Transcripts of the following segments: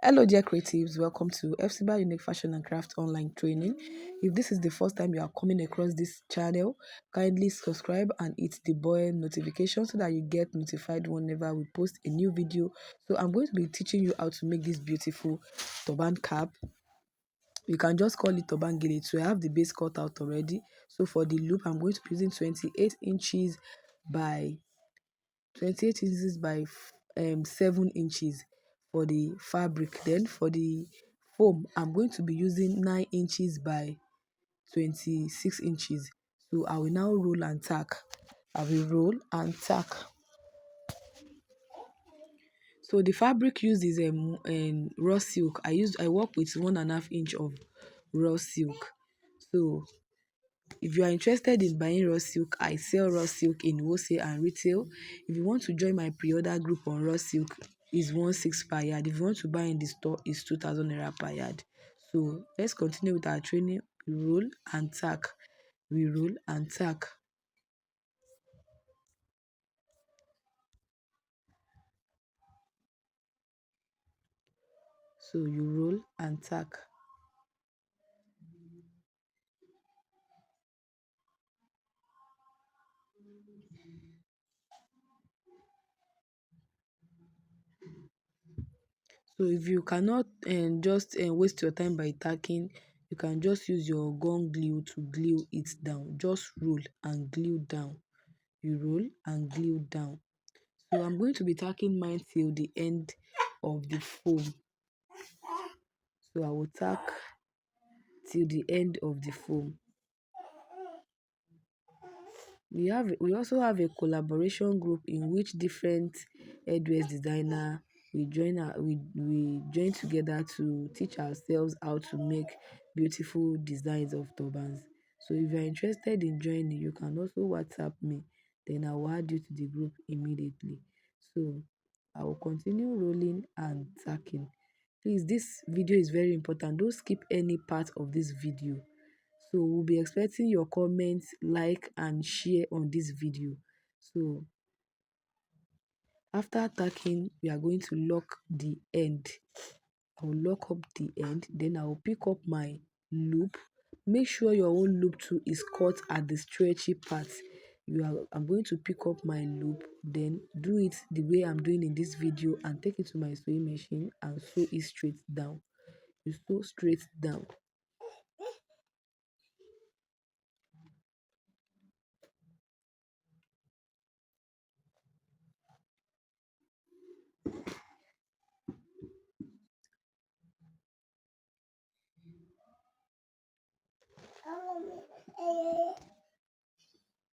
Hello dear creatives, welcome to FCBA Unique Fashion and Craft online training. If this is the first time you are coming across this channel, kindly subscribe and hit the bell notification so that you get notified whenever we post a new video. So I'm going to be teaching you how to make this beautiful turban cap. You can just call it turban gele. So I have the base cut out already. So for the loop, I'm going to be using 28 inches by 28 inches by 7 inches for the fabric. Then for the foam, I'm going to be using 9 inches by 26 inches. So I will now roll and tack. I will roll and tack. So the fabric used is raw silk. I work with 1.5 inch of raw silk. So if you are interested in buying raw silk, I sell raw silk in wholesale and retail. If you want to join my pre-order group on raw silk, is 1,600 per yard. If you want to buy in the store, is 2,000 naira per yard. So let's continue with our training. We roll and tack. We roll and tack. So you roll and tack. So if you cannot just waste your time by tacking, you can just use your gun glue to glue it down. Just roll and glue down. You roll and glue down. So I'm going to be tacking mine till the end of the foam. So I will tack till the end of the foam. We also have a collaboration group in which different headdress designer we join together to teach ourselves how to make beautiful designs of turbans. So if you are interested in joining, you can also WhatsApp me, then I will add you to the group immediately. So I will continue rolling and tacking. Please, this video is very important. Don't skip any part of this video. So we'll be expecting your comments, like and share on this video. So after tacking, we are going to lock the end. I will lock up the end, then I will pick up my loop. Make sure your own loop too is cut at the stretchy part. I'm going to pick up my loop, then do it the way I'm doing in this video and take it to my sewing machine and sew it straight down. You sew straight down.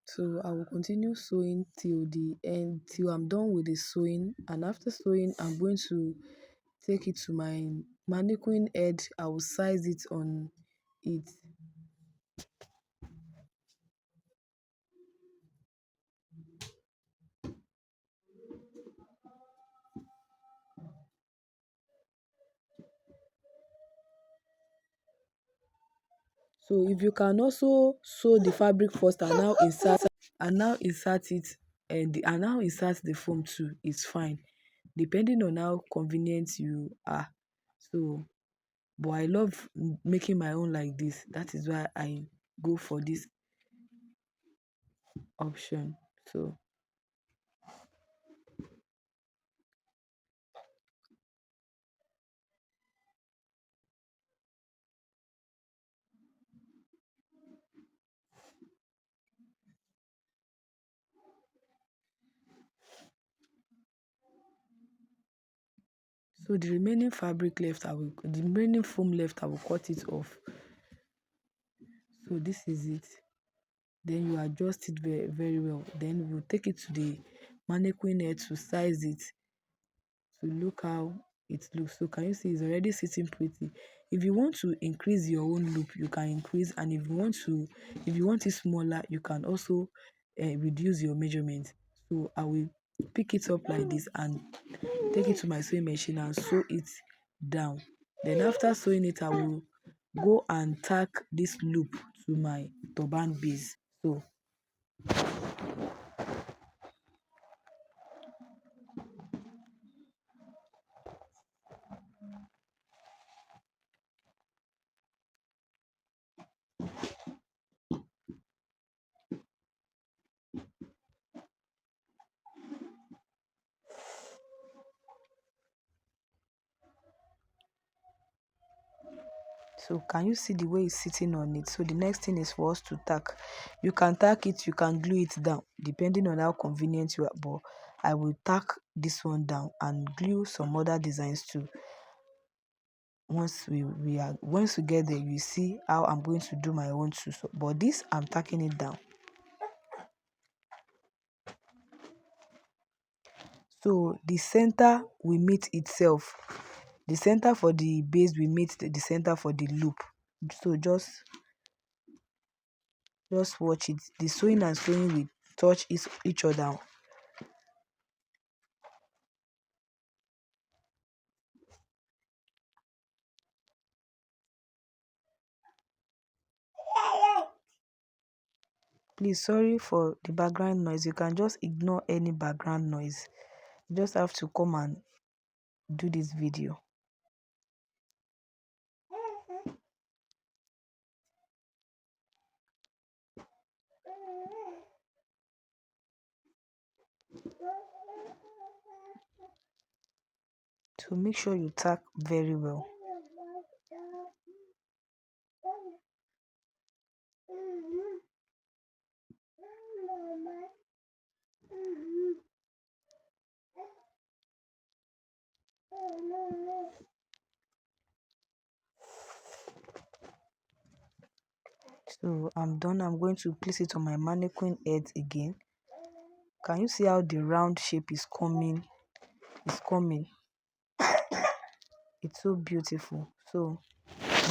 So I will continue sewing till the end, till I'm done with the sewing. And after sewing, I'm going to take it to my mannequin head. I will size it on it. So if you can also sew the fabric first and now insert it and now insert the foam too, it's fine. Depending on how convenient you are. So but I love making my own like this. That is why I go for this option. So the remaining the remaining foam left, I will cut it off. So this is it. Then you adjust it very, very well. Then we'll take it to the mannequin head to size it to look how it looks. So can you see it's already sitting pretty? If you want to increase your own loop, you can increase, and if you want it smaller, you can also reduce your measurement. So I will pick it up like this and take it to my sewing machine and sew it down. Then after sewing it, I will go and tack this loop to my turban base. So can you see the way it's sitting on it? So the next thing is for us to tack. You can tack it, you can glue it down depending on how convenient you are, but I will tack this one down and glue some other designs too. Once we get there, you see how I'm going to do my own too. So, but this I'm tacking it down. So the center will meet itself. The center for the base will meet the center for the loop. So just watch it. The sewing and sewing will touch each other. Please, sorry for the background noise. You can just ignore any background noise. You just have to come and do this video. So make sure you tack very well. So I'm done. I'm going to place it on my mannequin head again. Can you see how the round shape is coming? It's coming. It's so beautiful. So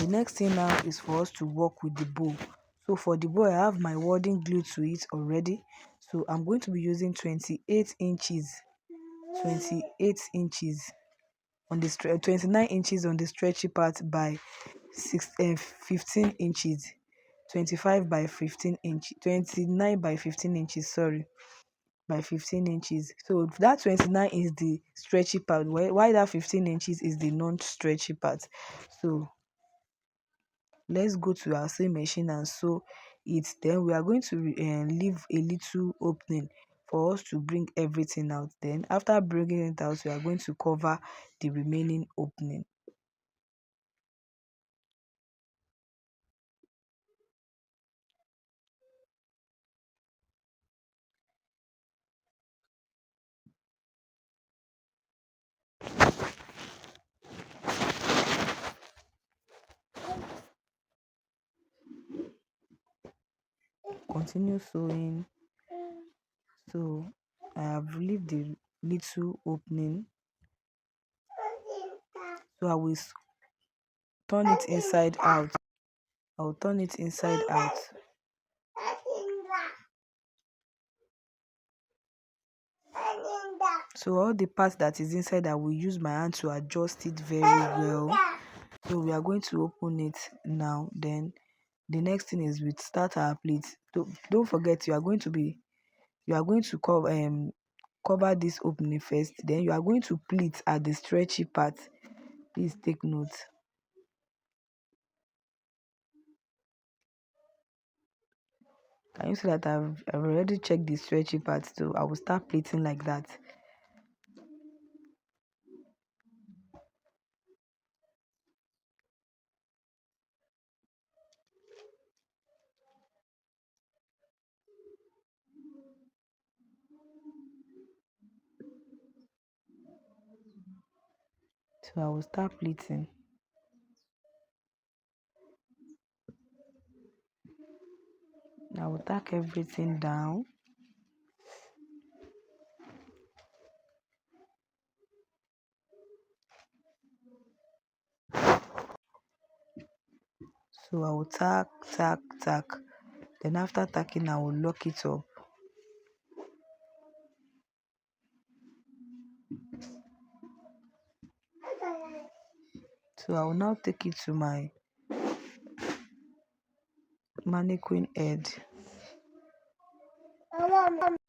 the next thing now is for us to work with the bow. So for the bow, I have my wording glued to it already. So I'm going to be using 28 inches. 28 inches on the 29 inches on the stretchy part by 15 inches, 25 by 15 inches, 29 by 15 inches, sorry, by 15 inches. So that 29 is the stretchy part, while that 15 inches is the non-stretchy part. So let's go to our sewing machine and sew it. Then we are going to leave a little opening for us to bring everything out. Then after bringing it out, we are going to cover the remaining opening. Continue sewing. So I have left the little opening, so I will turn it inside out. I'll turn it inside out. So all the part that is inside, I will use my hand to adjust it very well. So we are going to open it now. Then the next thing is we start our pleat. Don't forget, you are going to cover this opening first. Then you are going to pleat at the stretchy part. Please take note. Can you see that I've already checked the stretchy part, so I will start pleating like that. So I will start pleating. I will tack everything down. So I will tack. Then after tacking, I will lock it up. So I will now take it to my mannequin head.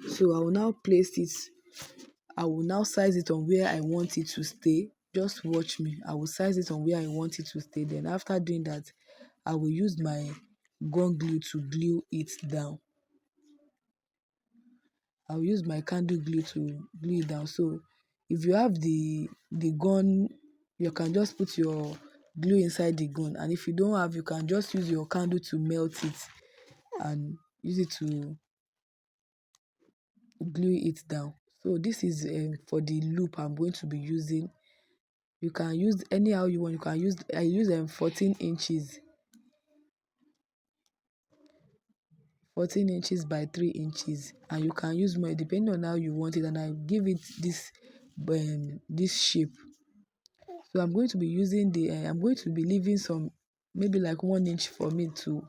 So I will now place it. I will now size it on where I want it to stay. Just watch me. I will size it on where I want it to stay. Then after doing that, I will use my gun glue to glue it down. I'll use my candle glue to glue it down. So if you have the gun, you can just put your glue inside the gun. And if you don't have, you can just use your candle to melt it and use it to glue it down. So this is for the loop I'm going to be using. You can use anyhow you want. You can use, I use 14 inches, 14 inches by 3 inches, and you can use more depending on how you want it. And I give it this shape. So I'm going to be using I'm going to be leaving some, maybe like 1 inch for me to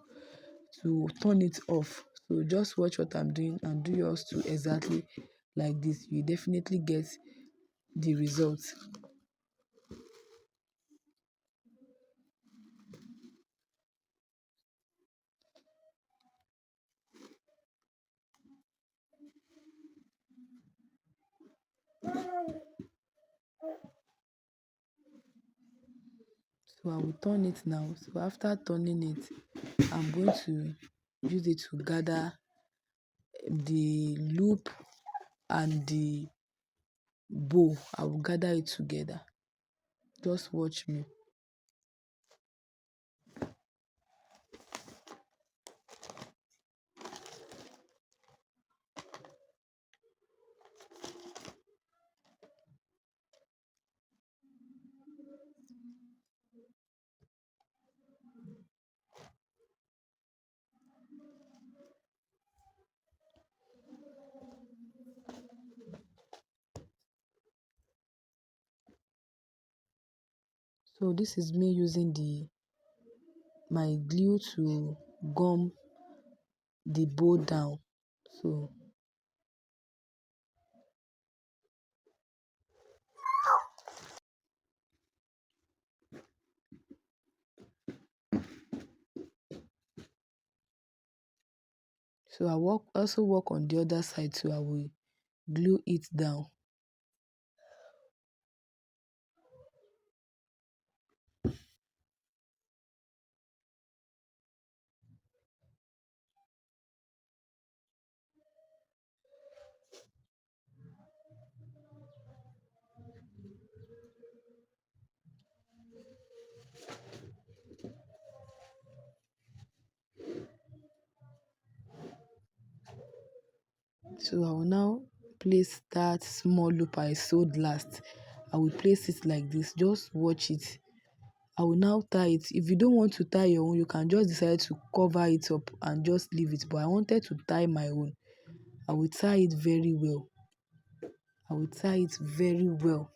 turn it off. So just watch what I'm doing and do yours too exactly like this. You definitely get the results. So I will turn it now. So after turning it, I'm going to use it to gather the loop and the bow. I will gather it together. Just watch me. So this is me using the my glue to gum the bow down. So I also work on the other side, so I will glue it down. So I will now place that small loop I sewed last. I will place it like this. Just watch it. I will now tie it. If you don't want to tie your own, you can just decide to cover it up and just leave it. But I wanted to tie my own. I will tie it very well. I will tie it very well.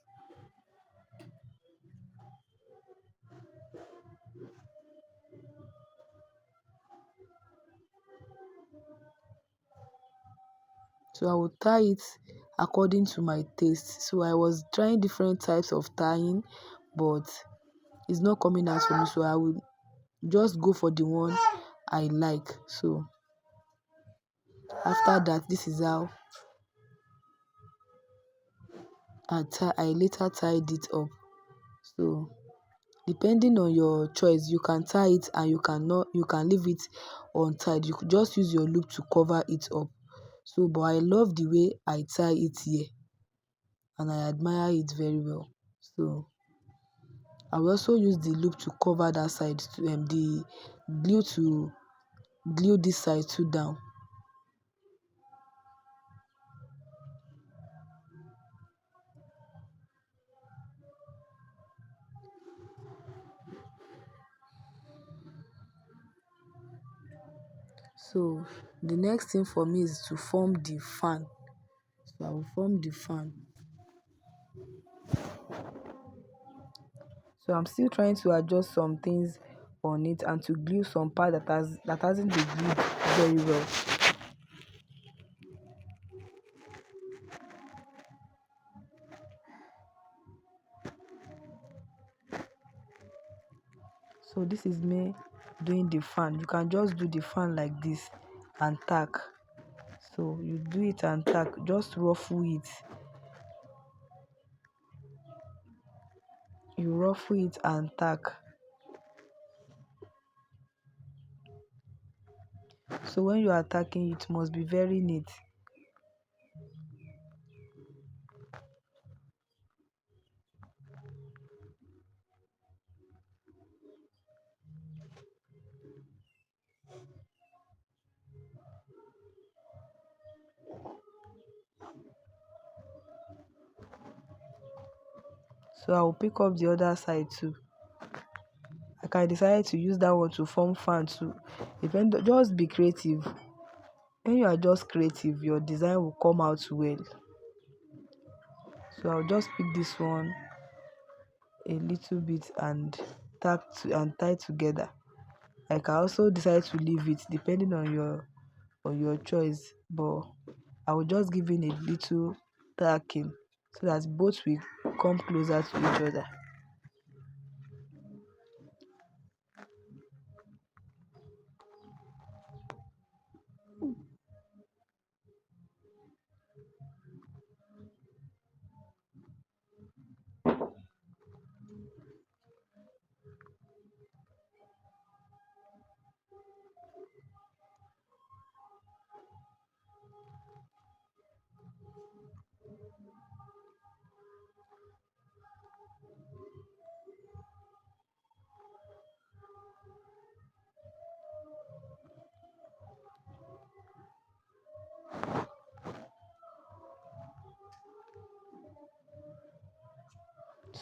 So I will tie it according to my taste. So I was trying different types of tying, but it's not coming out for me. So I will just go for the one I like. So after that, this is how I later tied it up. So depending on your choice, you can tie it and you can leave it untied. You could just use your loop to cover it up. So but I love the way I tie it here and I admire it very well. So I will also use the loop to cover that side, the glue to glue this side too down. So the next thing for me is to form the fan. So I will form the fan. So I'm still trying to adjust some things on it and to glue some part that hasn't been glued very well. So this is me doing the fan. You can just do the fan like this and tack. So you do it and tack, just ruffle it. You ruffle it and tack. So when you are tacking, it must be very neat. So I will pick up the other side too. I can decide to use that one to form fan too. Just be creative. When you are just creative, your design will come out well. So I'll just pick this one a little bit and tie together. I can also decide to leave it depending on your choice, but I will just give in a little tacking so that both will come closer to each other.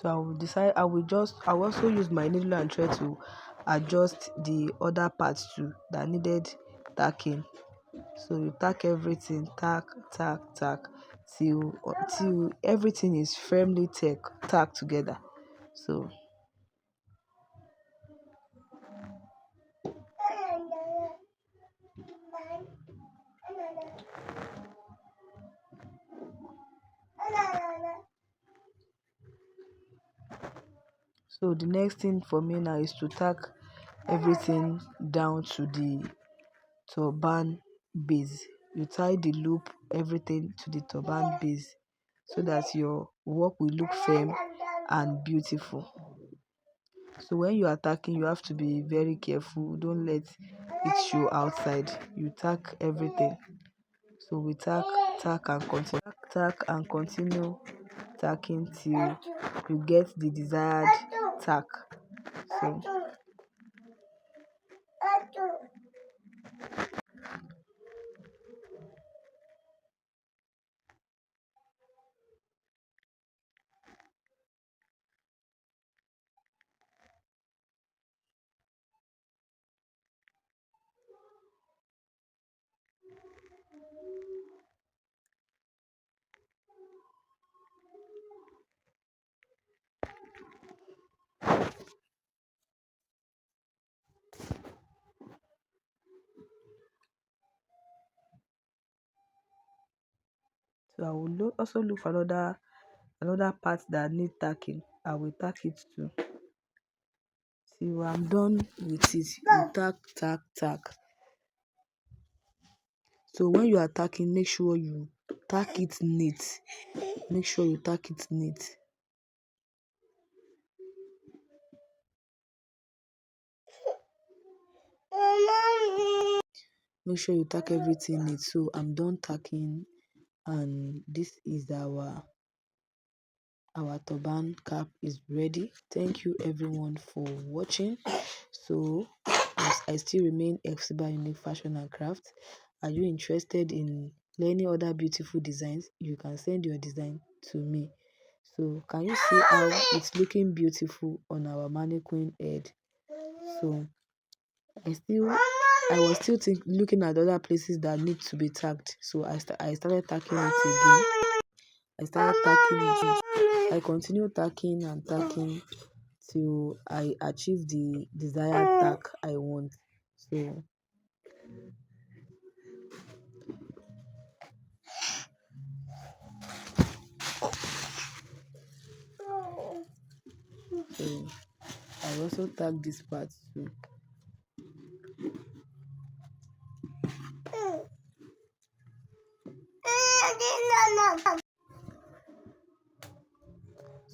So I will also use my needle and thread to adjust the other parts too that needed tacking. So you tack everything, tack, till everything is firmly tacked together. So the next thing for me now is to tack everything down to the turban base. You tie the loop, everything to the turban base so that your work will look firm and beautiful. So when you are tacking, you have to be very careful. Don't let it show outside. You tack everything. So we tack and continue, tacking till you get the desired tack. So I will also look for another part that need tacking. I will tack it too. Till I'm done with it, you tack. So when you are tacking, make sure you tack it neat. Make sure you tack it neat. Make sure you tack everything neat. So I'm done tacking, and this is our turban cap is ready. Thank you everyone for watching. So I still remain Flexible Unique Fashion and Craft. Are you interested in learning other beautiful designs? You can send your design to me. So can you see how it's looking beautiful on our mannequin head? So I was still looking at other places that need to be tagged. So I started tagging it again. I started tacking it. I continued tacking and tacking till I achieve the desired tack I want. So I also tag this part too.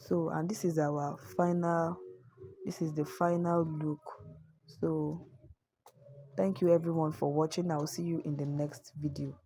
So and this is the final look. So thank you everyone for watching. I will see you in the next video.